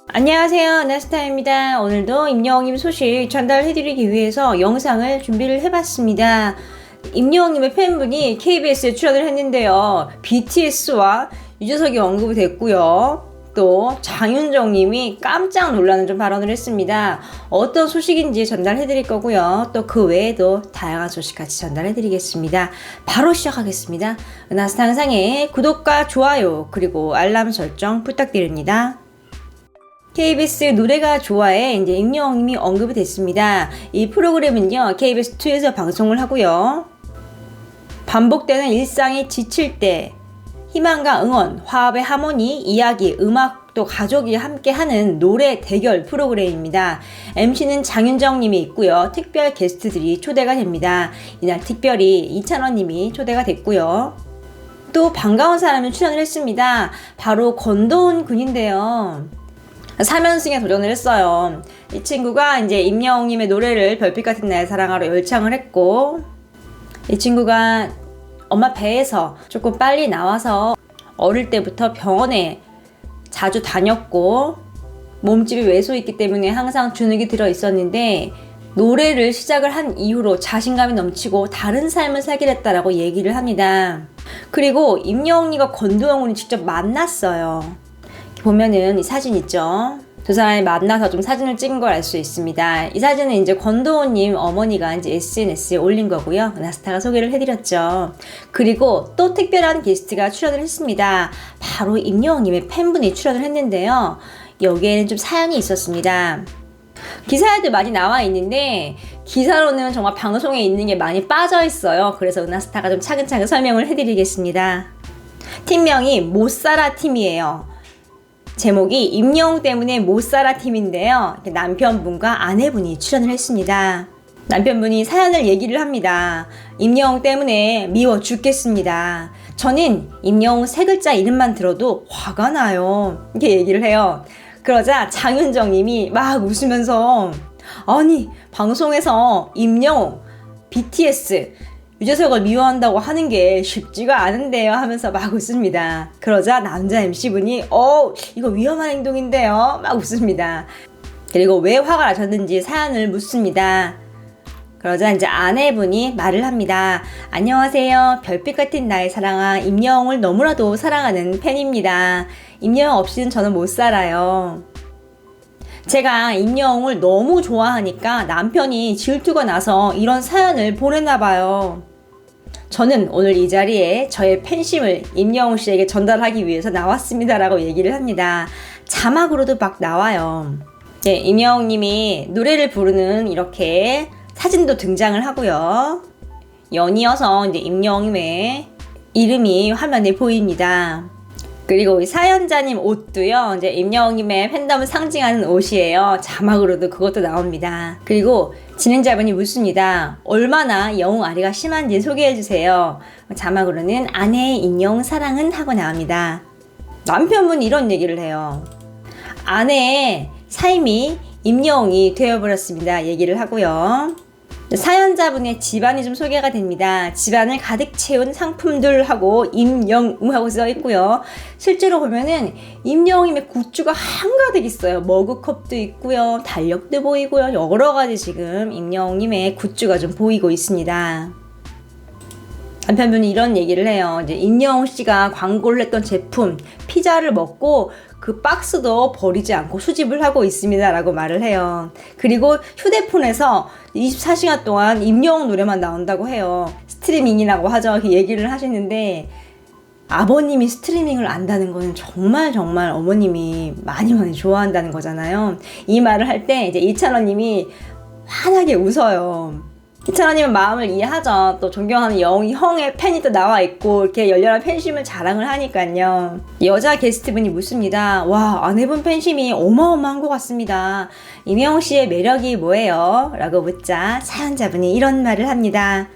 안녕하세요, 나스타입니다. 오늘도 임영웅님 소식 전달해드리기 위해서 영상을 준비를 해봤습니다. 임영웅님의 팬분이 KBS에 출연을 했는데요. BTS와 유재석이 언급이 됐고요. 또 장윤정님이 깜짝 놀라는 좀 발언을 했습니다. 어떤 소식인지 전달해드릴 거고요. 또 그 외에도 다양한 소식 같이 전달해드리겠습니다. 바로 시작하겠습니다. 나스타 영상에 구독과 좋아요 그리고 알람 설정 부탁드립니다. KBS 노래가 좋아해 이제 임영웅님이 언급이 됐습니다. 이 프로그램은요 KBS2에서 방송을 하고요. 반복되는 일상이 지칠 때 희망과 응원, 화합의 하모니, 이야기, 음악, 또 가족이 함께하는 노래 대결 프로그램입니다. MC는 장윤정님이 있고요. 특별 게스트들이 초대가 됩니다. 이날 특별히 이찬원님이 초대가 됐고요. 또 반가운 사람이 출연을 했습니다. 바로 권도훈 군인데요. 3연승에 도전을 했어요. 이 친구가 이제 임영웅님의 노래를 별빛 같은 나의 사랑하러 열창을 했고, 이 친구가 엄마 배에서 조금 빨리 나와서 어릴 때부터 병원에 자주 다녔고 몸집이 왜소 있기 때문에 항상 주눅이 들어 있었는데 노래를 시작을 한 이후로 자신감이 넘치고 다른 삶을 살게 됐다라고 얘기를 합니다. 그리고 임영웅님과 권도영군이 직접 만났어요. 보면은 이 사진 있죠? 두 사람이 만나서 좀 사진을 찍은 걸 알 수 있습니다. 이 사진은 이제 권도훈님 어머니가 이제 SNS에 올린 거고요. 나스타가 소개를 해드렸죠. 그리고 또 특별한 게스트가 출연을 했습니다. 바로 임영웅님의 팬분이 출연을 했는데요. 여기에는 좀 사연이 있었습니다. 기사에도 많이 나와 있는데 기사로는 정말 방송에 있는 게 많이 빠져 있어요. 그래서 은하스타가 좀 차근차근 설명을 해드리겠습니다. 팀명이 못살아 팀이에요. 제목이 임영웅 때문에 못살아 팀인데요. 남편분과 아내분이 출연을 했습니다. 남편분이 사연을 얘기를 합니다. 임영웅 때문에 미워 죽겠습니다. 저는 임영웅 세 글자 이름만 들어도 화가 나요. 이렇게 얘기를 해요. 그러자 장윤정님이 막 웃으면서 아니 방송에서 임영웅, BTS, 유재석을 미워한다고 하는 게 쉽지가 않은데요 하면서 막 웃습니다. 그러자 남자 MC분이 이거 위험한 행동인데요 막 웃습니다. 그리고 왜 화가 나셨는지 사연을 묻습니다. 그러자 이제 아내분이 말을 합니다. 안녕하세요. 별빛 같은 나의 사랑아 임영웅을 너무나도 사랑하는 팬입니다. 임영웅 없이는 저는 못 살아요. 제가 임영웅을 너무 좋아하니까 남편이 질투가 나서 이런 사연을 보냈나 봐요. 저는 오늘 이 자리에 저의 팬심을 임영웅 씨에게 전달하기 위해서 나왔습니다 라고 얘기를 합니다. 자막으로도 막 나와요. 네, 임영웅 님이 노래를 부르는 이렇게 사진도 등장을 하고요. 연이어서 이제 임영웅의 이름이 화면에 보입니다. 그리고 이 사연자님 옷도요, 이제 임영웅님의 팬덤을 상징하는 옷이에요. 자막으로도 그것도 나옵니다. 그리고 진행자분이 묻습니다. 얼마나 영웅 아리가 심한지 소개해주세요. 자막으로는 아내의 임영웅 사랑은 하고 나옵니다. 남편분이 이런 얘기를 해요. 아내의 삶이 임영웅이 되어버렸습니다. 얘기를 하고요. 사연자분의 집안이 좀 소개가 됩니다. 집안을 가득 채운 상품들하고 임영웅하고 써 있고요. 실제로 보면은 임영웅님의 굿즈가 한가득 있어요. 머그컵도 있고요. 달력도 보이고요. 여러 가지 지금 임영웅님의 굿즈가 좀 보이고 있습니다. 남편분이 이런 얘기를 해요. 이제 임영웅 씨가 광고를 했던 제품 피자를 먹고 그 박스도 버리지 않고 수집을 하고 있습니다 라고 말을 해요. 그리고 휴대폰에서 24시간 동안 임영웅 노래만 나온다고 해요. 스트리밍이라고 하죠. 이렇게 얘기를 하시는데 아버님이 스트리밍을 안다는 거는 정말 어머님이 많이 좋아한다는 거잖아요. 이 말을 할 때 이제 이찬원님이 환하게 웃어요. 이찬원님은 마음을 이해하죠. 또 존경하는 형의 팬이 또 나와 있고 이렇게 열렬한 팬심을 자랑을 하니까요. 여자 게스트분이 묻습니다. 와, 아내분 팬심이 어마어마한 것 같습니다. 임영웅 씨의 매력이 뭐예요? 라고 묻자 사연자분이 이런 말을 합니다.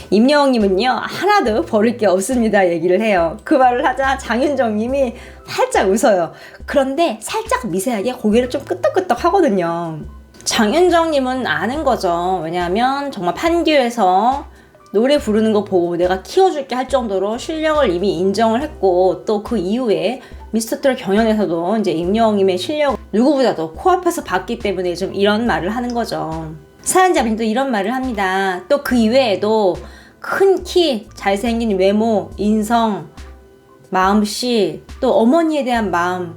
임영웅님은요 하나도 버릴 게 없습니다 얘기를 해요. 그 말을 하자 장윤정님이 살짝 웃어요. 그런데 살짝 미세하게 고개를 좀 끄덕끄덕 하거든요. 장윤정님은 아는 거죠. 왜냐하면 정말 판교에서 노래 부르는 거 보고 내가 키워줄게 할 정도로 실력을 이미 인정을 했고 또 그 이후에 미스터트롯 경연에서도 이제 임영웅님의 실력 누구보다도 코앞에서 봤기 때문에 좀 이런 말을 하는 거죠. 사연자분이 또 이런 말을 합니다. 또 그 이외에도 큰 키, 잘생긴 외모, 인성, 마음씨, 또 어머니에 대한 마음,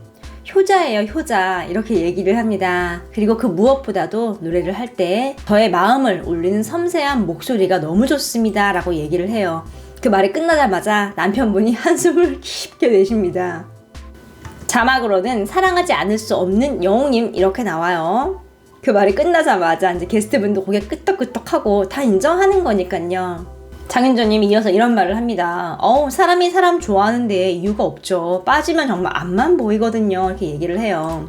효자예요, 효자. 이렇게 얘기를 합니다. 그리고 그 무엇보다도 노래를 할 때 저의 마음을 울리는 섬세한 목소리가 너무 좋습니다 라고 얘기를 해요. 그 말이 끝나자마자 남편분이 한숨을 깊게 내쉽니다. 자막으로는 사랑하지 않을 수 없는 영웅님 이렇게 나와요. 그 말이 끝나자마자 이제 게스트분도 고개 끄덕끄덕하고 다 인정하는 거니까요. 장윤정님이 이어서 이런 말을 합니다. 사람이 사람 좋아하는데 이유가 없죠. 빠지면 정말 앞만 보이거든요. 이렇게 얘기를 해요.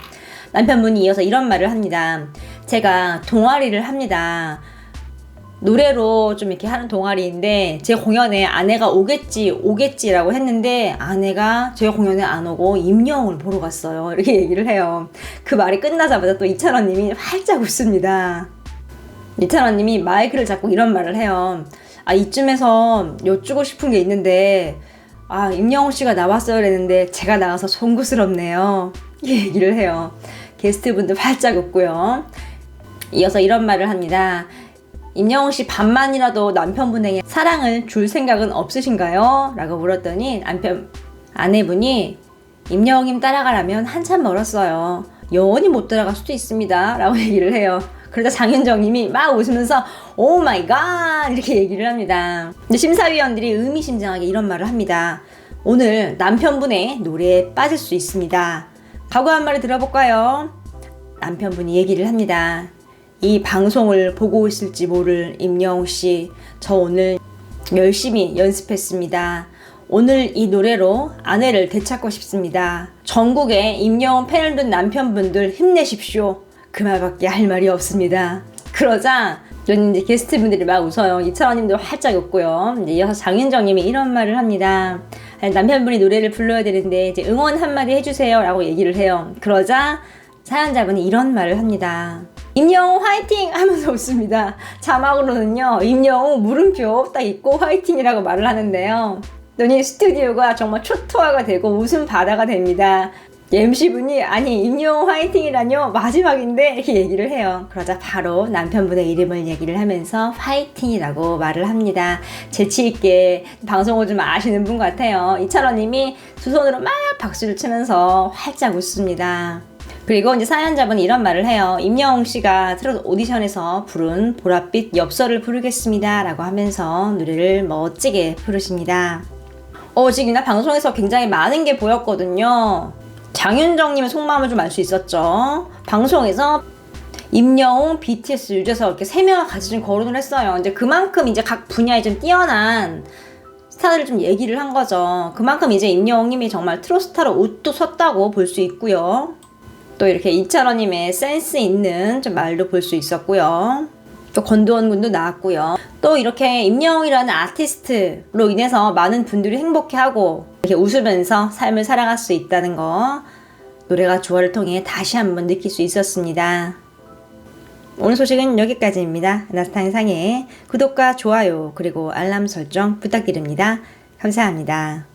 남편분이 이어서 이런 말을 합니다. 제가 동아리를 합니다. 노래로 좀 이렇게 하는 동아리인데 제 공연에 아내가 오겠지라고 했는데 아내가 제 공연에 안 오고 임영웅을 보러 갔어요. 이렇게 얘기를 해요. 그 말이 끝나자마자 또 이찬원님이 활짝 웃습니다. 이찬원님이 마이크를 잡고 이런 말을 해요. 이쯤에서 여쭈고 싶은 게 있는데 임영웅 씨가 나왔어야 했는데 제가 나와서 송구스럽네요. 이 얘기를 해요. 게스트분도 활짝 웃고요. 이어서 이런 말을 합니다. 임영웅 씨 반만이라도 남편분에게 사랑을 줄 생각은 없으신가요? 라고 물었더니 아내분이 임영웅님 따라가려면 한참 멀었어요. 영원히 못 따라갈 수도 있습니다. 라고 얘기를 해요. 그러자 장윤정님이 막 웃으면서 오 마이 갓 이렇게 얘기를 합니다. 근데 심사위원들이 의미심장하게 이런 말을 합니다. 오늘 남편분의 노래에 빠질 수 있습니다. 각오 한 마디 들어볼까요? 남편분이 얘기를 합니다. 이 방송을 보고 있을지 모를 임영웅씨, 저 오늘 열심히 연습했습니다. 오늘 이 노래로 아내를 되찾고 싶습니다. 전국에 임영웅 팬을 둔 남편분들 힘내십시오. 그 말밖에 할 말이 없습니다. 그러자 이제 게스트분들이 막 웃어요. 이찬원님도 활짝 웃고요. 이제 이어서 장윤정님이 이런 말을 합니다. 남편분이 노래를 불러야 되는데 이제 응원 한마디 해주세요 라고 얘기를 해요. 그러자 사연자분이 이런 말을 합니다. 임영웅 화이팅! 하면서 웃습니다. 자막으로는요. 임영웅 물음표 딱 있고 화이팅이라고 말을 하는데요. 너니 스튜디오가 정말 초토화가 되고 웃음 바다가 됩니다. MC분이 아니 임영웅 화이팅이라뇨? 마지막인데? 이렇게 얘기를 해요. 그러자 바로 남편분의 이름을 얘기를 하면서 화이팅이라고 말을 합니다. 재치있게 방송을 좀 아시는 분 같아요. 이찬원님이 두 손으로 막 박수를 치면서 활짝 웃습니다. 그리고 이제 사연자분이 이런 말을 해요. 임영웅 씨가 트롯 오디션에서 부른 보랏빛 엽서를 부르겠습니다 라고 하면서 노래를 멋지게 부르십니다. 지금 나 방송에서 굉장히 많은 게 보였거든요. 장윤정님의 속마음을 좀 알 수 있었죠. 방송에서 임영웅, BTS 유재석 이렇게 3명을 같이 좀 거론을 했어요. 이제 그만큼 이제 각 분야에 좀 뛰어난 스타들을 좀 얘기를 한 거죠. 그만큼 이제 임영웅님이 정말 트롯 스타로 옷도 섰다고 볼 수 있고요. 또 이렇게 이찬원님의 센스 있는 좀 말도 볼 수 있었고요. 또 권도원 군도 나왔고요. 또 이렇게 임영웅이라는 아티스트로 인해서 많은 분들이 행복해하고 이렇게 웃으면서 삶을 살아갈 수 있다는 거 노래가 조화를 통해 다시 한번 느낄 수 있었습니다. 오늘 소식은 여기까지입니다. 나스타인상의 구독과 좋아요 그리고 알람 설정 부탁드립니다. 감사합니다.